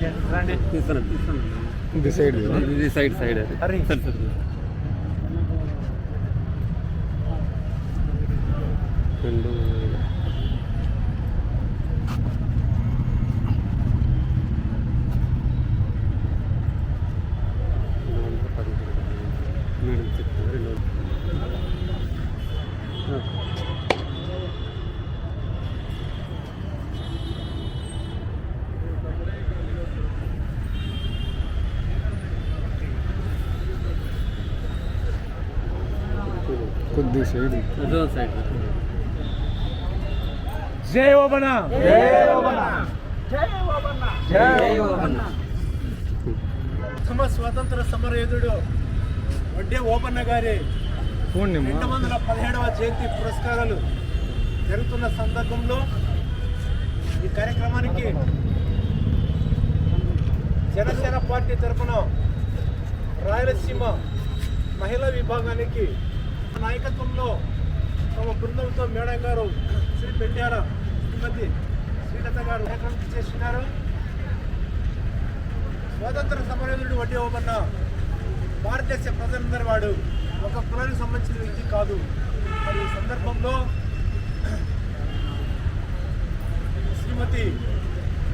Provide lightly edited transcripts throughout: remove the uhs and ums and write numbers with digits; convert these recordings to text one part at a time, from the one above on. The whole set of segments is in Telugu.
సైడ్ రెండు మేడం చెప్తారు కొద్ది సైడ్ జై ఓబన్న స్వాతంత్ర సమరయోధుడు వడ్డే ఓబన్న గారి 217వ జయంతి పురస్కారాలు జరుగుతున్న సందర్భంలో ఈ కార్యక్రమానికి జనసేన పార్టీ తరఫున రాయలసీమ మహిళా విభాగానికి నాయకత్వంలో తమ బృందంతో మేడం గారు శ్రీ పెండ్యాల శ్రీమతి శ్రీలత గారు చేస్తున్నారు. స్వాతంత్ర సమరయోధుడు వడ్డే ఓబన్న భారతదేశ ప్రజలందరి వాడు, ఒక కులానికి సంబంధించిన వ్యక్తి కాదు. మరి ఈ సందర్భంలో శ్రీమతి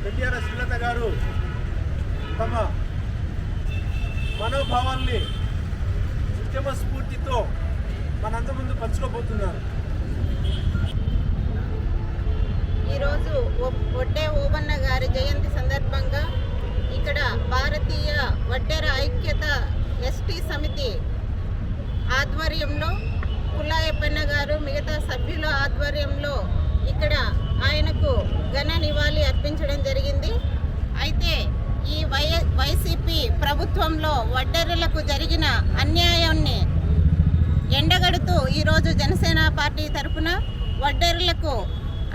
పెండ్యాల శ్రీలత గారు తమ మనోభావాల్ని ఉద్యమ స్ఫూర్తితో మనందరి ముందు పంచుకోబోతున్నారు. ఈరోజు వడ్డే ఓబన్న గారి జయంతి సందర్భంగా ఇక్కడ భారతీయ వడ్డెర ఐక్యత ఎస్టీ సమితి ఆధ్వర్యంలో పుల్లాయప్పన్న గారు మిగతా సభ్యుల ఆధ్వర్యంలో ఇక్కడ ఆయనకు ఘన నివాళి అర్పించడం జరిగింది. అయితే ఈ వైసీపీ ప్రభుత్వంలో వడ్డెరలకు జరిగిన అన్యాయాన్ని ఎండగడుతూ ఈరోజు జనసేన పార్టీ తరఫున వడ్డెరలకు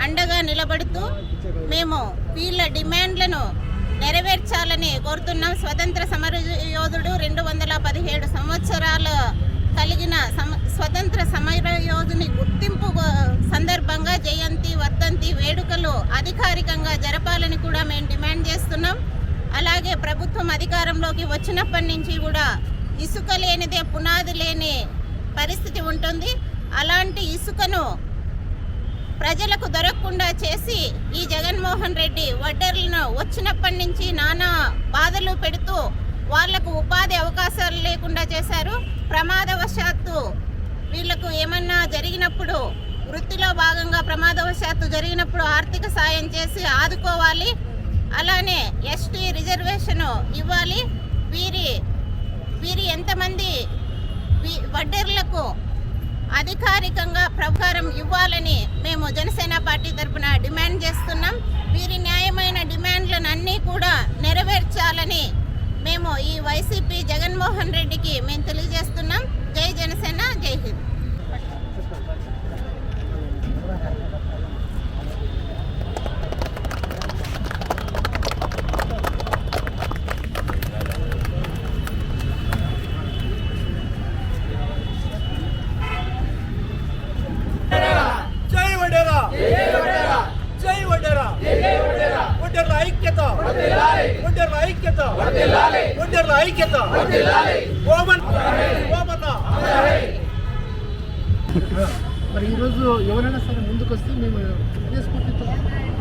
అండగా నిలబడుతూ మేము వీళ్ళ డిమాండ్లను నెరవేర్చాలని కోరుతున్నాం. స్వతంత్ర సమరయోధుడు 217 సంవత్సరాలు కలిగిన స్వతంత్ర సమరయోధుని గుర్తింపు సందర్భంగా జయంతి వర్ధంతి వేడుకలు అధికారికంగా జరపాలని కూడా మేము డిమాండ్ చేస్తున్నాం. అలాగే ప్రభుత్వం అధికారంలోకి వచ్చినప్పటి నుంచి కూడా ఇసుక లేనిదే పునాది లేని పరిస్థితి ఉంటుంది. అలాంటి ఇసుకను ప్రజలకు దొరకకుండా చేసి ఈ జగన్మోహన్ రెడ్డి వడ్డర్లను వచ్చినప్పటి నుంచి నానా బాధలు పెడుతూ వాళ్లకు ఉపాధి అవకాశాలు లేకుండా చేశారు. ప్రమాదవశాత్తు వీళ్లకు ఏమన్నా జరిగినప్పుడు వృత్తిలో భాగంగా ప్రమాదవశాత్తు జరిగినప్పుడు ఆర్థిక సాయం చేసి ఆదుకోవాలి. అలానే ఎస్టీ రిజర్వేషన్ ఇవ్వాలి. వీరి ఎంతమంది వడ్డర్లకు అధికారికంగా ప్రకారం ఇవ్వాలని మేము జనసేన పార్టీ తరఫున డిమాండ్ చేస్తున్నాం. వీరి న్యాయమైన డిమాండ్లను అన్నీ కూడా నెరవేర్చాలని మేము ఈ వైసీపీ జగన్మోహన్ రెడ్డికి మేము తెలియజేస్తున్నాం. జై జనసేన, జై హింద్. మరి ఈరోజు ఎవరైనా సరే ముందుకు వస్తే మేము స్ఫూర్తితో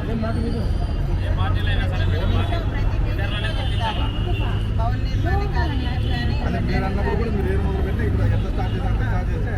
అదే మాట మీద మీరు అన్నప్పుడు కూడా మీరు ఏం మొదలు పెట్టి ఇక్కడ ఎంత స్టార్ట్ చేస్తే